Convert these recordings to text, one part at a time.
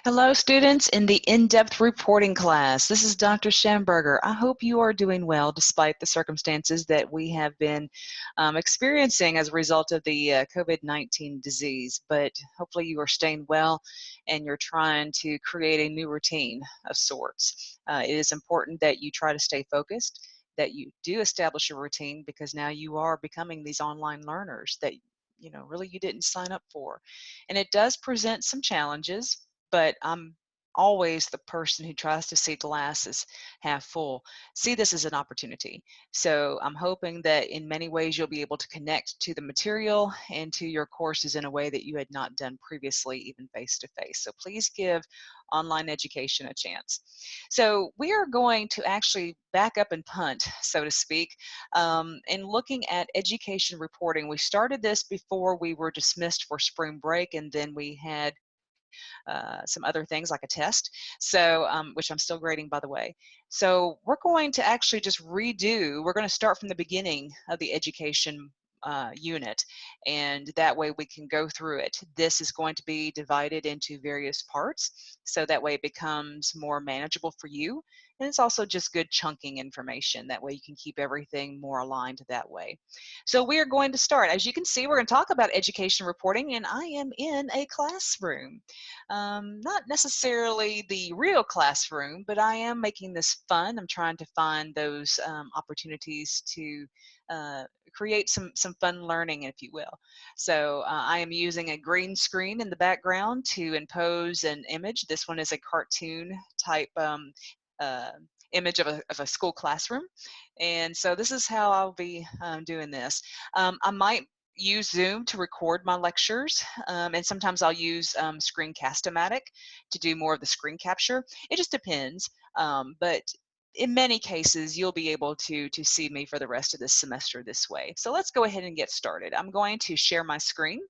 Hello, students in the in-depth reporting class. This is Dr. Schamberger. I hope you are doing well despite the circumstances that we have been experiencing as a result of the COVID-19 disease. But hopefully you are staying well and you're trying to create a new routine of sorts. It is important that you try to stay focused, that you do establish a routine, because now you are becoming these online learners that really you didn't sign up for. And it does present some challenges, but I'm always the person who tries to see glasses half full. See this as an opportunity. So I'm hoping that in many ways you'll be able to connect to the material and to your courses in a way that you had not done previously, even face-to-face. So please give online education a chance. So we are going to actually back up and punt, so to speak, in looking at education reporting. We started this before we were dismissed for spring break, and then we had some other things like a test, so which I'm still grading, by the way. So we're going to actually just redo, we're going to start from the beginning of the education unit, and that way we can go through it. This is going to be divided into various parts, so that way it becomes more manageable for you, and it's also just good chunking information. That way you can keep everything more aligned that way. So we are going to start. As you can see, we're going to talk about education reporting, and I am in a classroom. Not necessarily the real classroom, but I am making this fun. I'm trying to find those opportunities to create some fun learning, if you will. So I am using a green screen in the background to impose an image. This one is a cartoon type uh, image of a school classroom. And so this is how I'll be doing this. I might use Zoom to record my lectures, and sometimes I'll use Screencast-O-Matic to do more of the screen capture. It just depends, but in many cases you'll be able to see me for the rest of this semester this way. So let's go ahead and get started. I'm going to share my screen.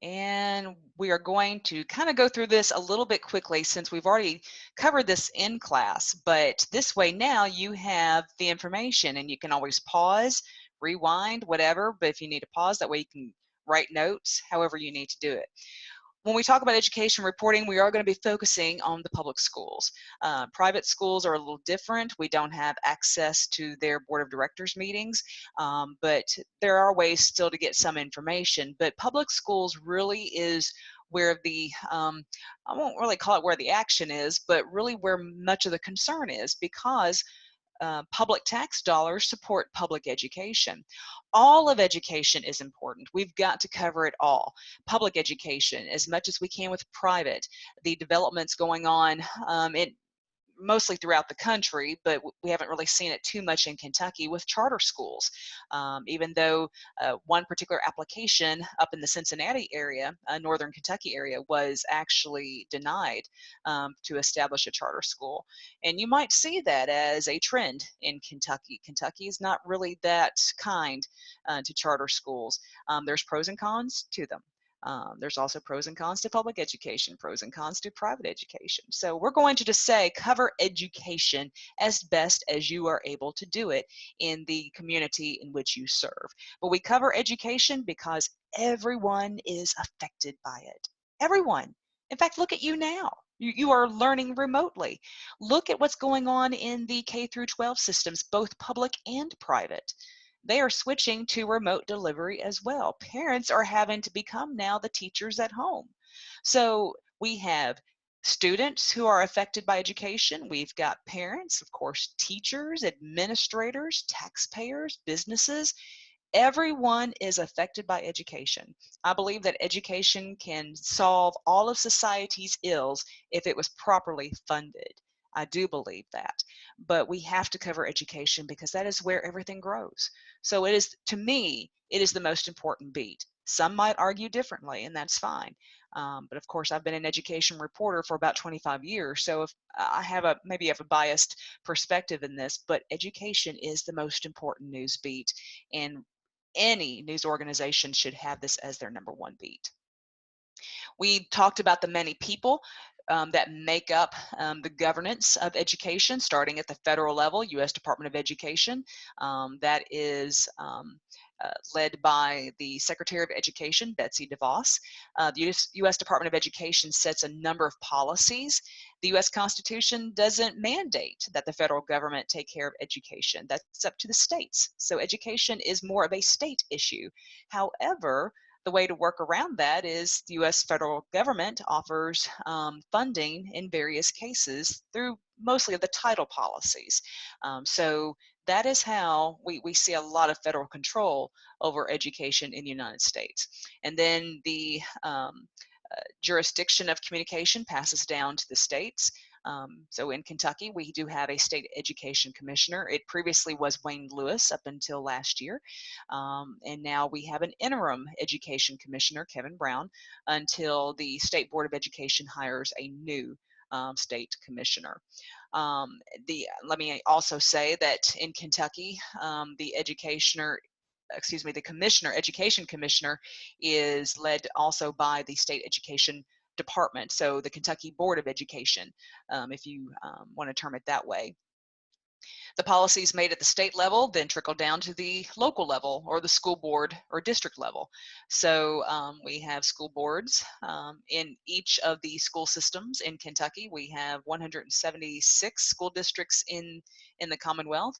And we are going to kind of go through this a little bit quickly since we've already covered this in class, but this way now you have the information and you can always pause, rewind, whatever, but if you need to pause, that way you can write notes, however you need to do it. When we talk about education reporting, we are going to be focusing on the public schools. Private schools are a little different. We don't have access to their board of directors meetings, but there are ways still to get some information. But public schools really is where the, I won't really call it where the action is, but really where much of the concern is, because public tax dollars support public education. All of education is important. We've got to cover it all. Public education, as much as we can with private, the developments going on mostly throughout the country, but we haven't really seen it too much in Kentucky with charter schools. Even though one particular application up in the Cincinnati area, northern Kentucky area, was actually denied to establish a charter school. And you might see that as a trend in Kentucky. Kentucky is not really that kind to charter schools. There's pros and cons to them. There's also pros and cons to public education, pros and cons to private education. So we're going to just say cover education as best as you are able to do it in the community in which you serve. But we cover education because everyone is affected by it. Everyone. In fact, look at you now. You are learning remotely. Look at what's going on in the K through 12 systems, both public and private. They are switching to remote delivery as well. Parents are having to become now the teachers at home. So we have students who are affected by education. We've got parents, of course, teachers, administrators, taxpayers, businesses. Everyone is affected by education. I believe that education can solve all of society's ills if it was properly funded. I do believe that. But we have to cover education because that is where everything grows. So it is, to me, it is the most important beat. Some might argue differently, and that's fine. But of course, I've been an education reporter for about 25 years, so if I have maybe have a biased perspective in this, but education is the most important news beat, and any news organization should have this as their number one beat. We talked about the many people that make up the governance of education, starting at the federal level, U.S. Department of Education. That is led by the Secretary of Education, Betsy DeVos. The U.S. Department of Education sets a number of policies. The U.S. Constitution doesn't mandate that the federal government take care of education. That's up to the states. So education is more of a state issue. However, the way to work around that is the U.S. federal government offers funding in various cases through mostly of the title policies. So that is how we see a lot of federal control over education in the United States. And then the jurisdiction of communication passes down to the states. So in Kentucky, we do have a state education commissioner. It previously was Wayne Lewis up until last year. And now we have an interim education commissioner, Kevin Brown, until the State Board of Education hires a new state commissioner. Let me also say that in Kentucky, the education commissioner is led also by the state education department, so the Kentucky Board of Education, if you want to term it that way. The policies made at the state level then trickle down to the local level or the school board or district level. So we have school boards in each of the school systems in Kentucky. We have 176 school districts in the Commonwealth.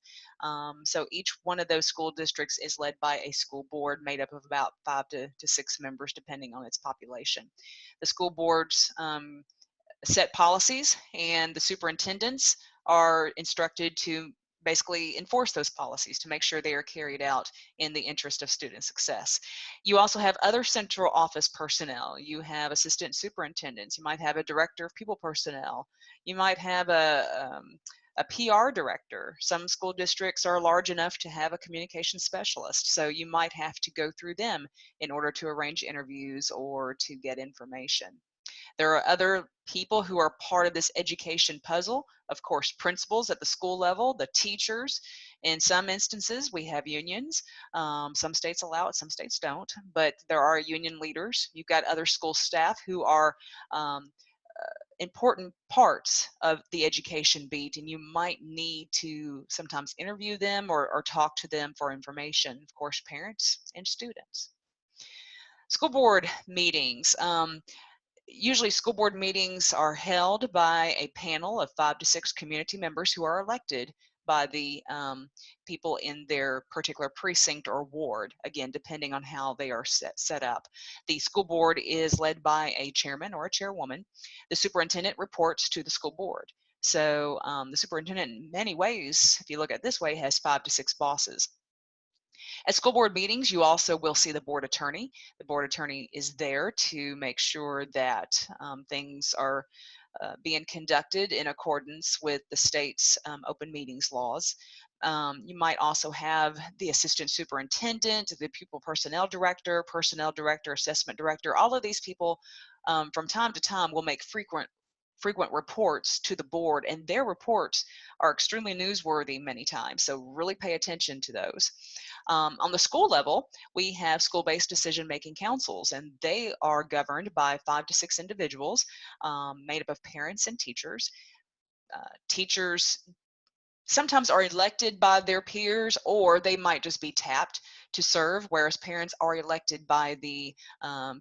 So each one of those school districts is led by a school board made up of about 5 to 6 members depending on its population. The school boards set policies, and the superintendents are instructed to basically enforce those policies to make sure they are carried out in the interest of student success. You also have other central office personnel. You have assistant superintendents. You might have a director of people personnel. You might have a PR director. Some school districts are large enough to have a communication specialist, so you might have to go through them in order to arrange interviews or to get information. There are other people who are part of this education puzzle. Of course, principals at the school level, the teachers. In some instances, we have unions. Some states allow it, some states don't, but there are union leaders. You've got other school staff who are important parts of the education beat, and you might need to sometimes interview them or talk to them for information. Of course, parents and students. School board meetings. Usually school board meetings are held by a panel of 5 to 6 community members who are elected by the people in their particular precinct or ward, again, depending on how they are set up. The school board is led by a chairman or a chairwoman. The superintendent reports to the school board. So the superintendent, in many ways, if you look at it this way, has 5 to 6 bosses. At school board meetings, you also will see the board attorney. The board attorney is there to make sure that things are being conducted in accordance with the state's open meetings laws. You might also have the assistant superintendent, the pupil personnel director, assessment director. All of these people from time to time will make frequent reports to the board, and their reports are extremely newsworthy many times, so really pay attention to those. On the school level, we have school-based decision-making councils, and they are governed by 5 to 6 individuals made up of parents and teachers. Teachers sometimes are elected by their peers, or they might just be tapped to serve, whereas parents are elected by the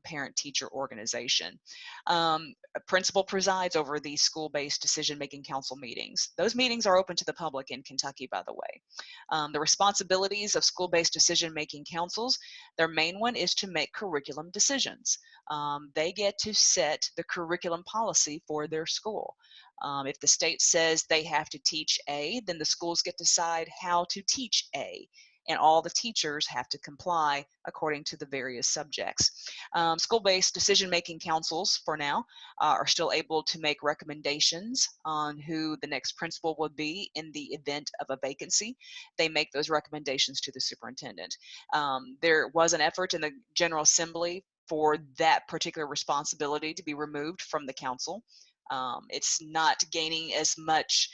parent-teacher organization. A principal presides over these school-based decision-making council meetings. Those meetings are open to the public in Kentucky, by the way. The responsibilities of school-based decision-making councils, their main one is to make curriculum decisions. They get to set the curriculum policy for their school. If the state says they have to teach A, then the schools get to decide how to teach A, and all the teachers have to comply according to the various subjects. School-based decision-making councils, for now, are still able to make recommendations on who the next principal would be in the event of a vacancy. They make those recommendations to the superintendent. There was an effort in the General Assembly for that particular responsibility to be removed from the council. It's not gaining as much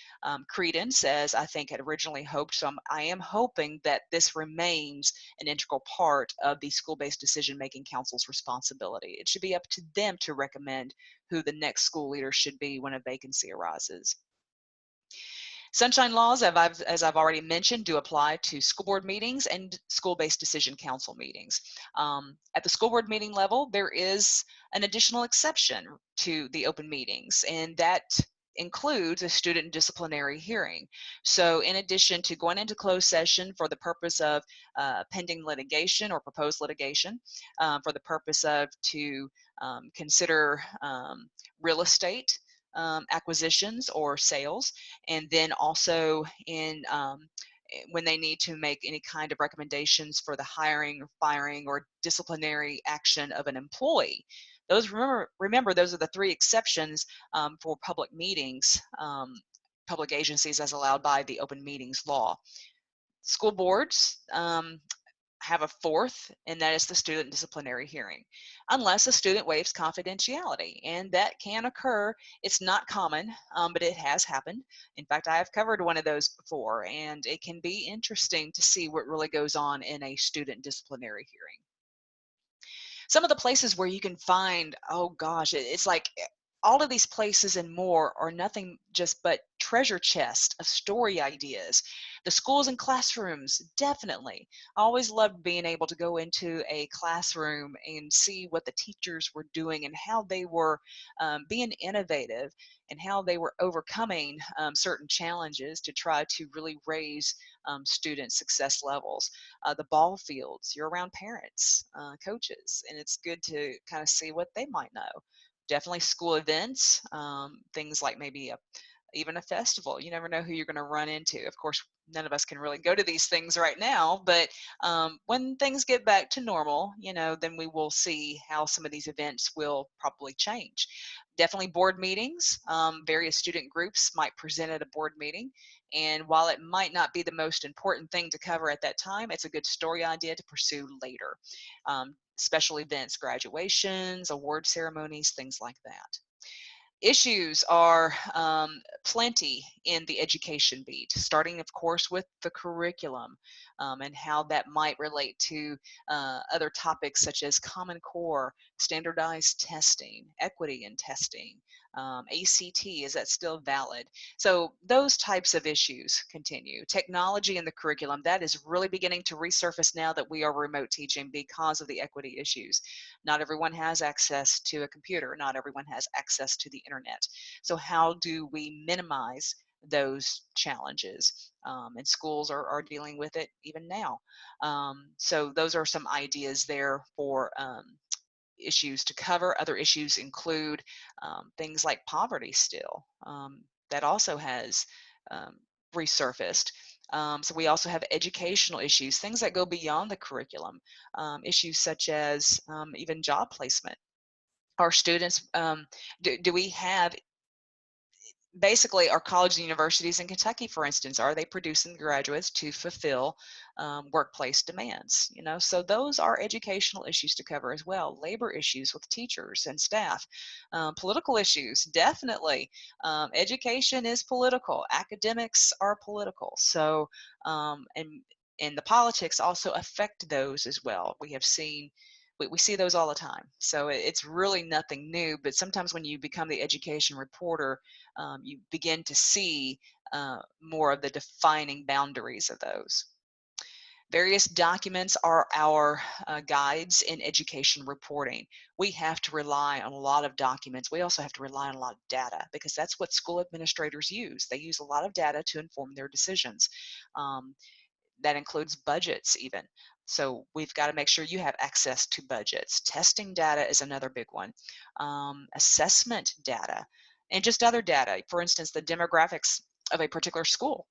credence as I think had originally hoped. So I am hoping that this remains an integral part of the school-based decision-making council's responsibility. It should be up to them to recommend who the next school leader should be when a vacancy arises. Sunshine laws, as I've already mentioned, do apply to school board meetings and school-based decision council meetings. At the school board meeting level, there is an additional exception to the open meetings, and that includes a student disciplinary hearing. So in addition to going into closed session for the purpose of pending litigation or proposed litigation, for the purpose of to consider real estate acquisitions or sales, and then also in when they need to make any kind of recommendations for the hiring or firing or disciplinary action of an employee. Those, remember those are the three exceptions for public meetings, public agencies as allowed by the open meetings law. School boards have a fourth, and that is the student disciplinary hearing, unless a student waives confidentiality, and that can occur. It's not common, but it has happened. In fact, I have covered one of those before, and it can be interesting to see what really goes on in a student disciplinary hearing. Some of the places where you can find, oh gosh, it's like all of these places and more are nothing just but treasure chest of story ideas. The schools and classrooms, definitely. I always loved being able to go into a classroom and see what the teachers were doing and how they were being innovative and how they were overcoming certain challenges to try to really raise student success levels. The ball fields, you're around parents, coaches, and it's good to kind of see what they might know. Definitely school events, things like maybe even a festival. You never know who you're going to run into. Of course, none of us can really go to these things right now, but when things get back to normal, then we will see how some of these events will probably change. Definitely board meetings. Various student groups might present at a board meeting, and while it might not be the most important thing to cover at that time, it's a good story idea to pursue later. Special events, graduations, award ceremonies, things like that. Issues are plenty in the education beat, starting of course with the curriculum and how that might relate to other topics such as Common Core, standardized testing, equity in testing, ACT, is that still valid? So those types of issues continue. Technology in the curriculum, that is really beginning to resurface now that we are remote teaching because of the equity issues. Not everyone has access to a computer. Not everyone has access to the internet. So how do we minimize those challenges? And schools are dealing with it even now. So those are some ideas there for issues to cover. Other issues include things like poverty still. That also has resurfaced. So we also have educational issues, things that go beyond the curriculum, issues such as even job placement. Our students, do we have, basically our colleges and universities in Kentucky, for instance, are they producing graduates to fulfill workplace demands? So those are educational issues to cover as well. Labor issues with teachers and staff, political issues, definitely. Education is political. Academics are political. So and the politics also affect those as well. We have seen we see those all the time. So it's really nothing new, but sometimes when you become the education reporter, you begin to see more of the defining boundaries of those. Various documents are our guides in education reporting. We have to rely on a lot of documents. We also have to rely on a lot of data because that's what school administrators use. They use a lot of data to inform their decisions. That includes budgets even. So we've got to make sure you have access to budgets. Testing data is another big one. Assessment data and just other data. For instance, the demographics of a particular school.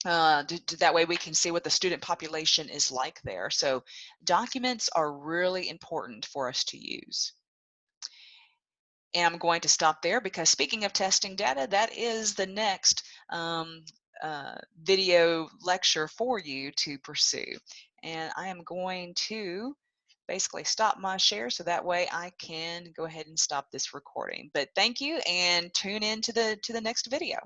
That way we can see what the student population is like there. So documents are really important for us to use. And I'm going to stop there because speaking of testing data, that is the next video lecture for you to pursue. And I am going to basically stop my share so that way I can go ahead and stop this recording. But thank you and tune in to the next video.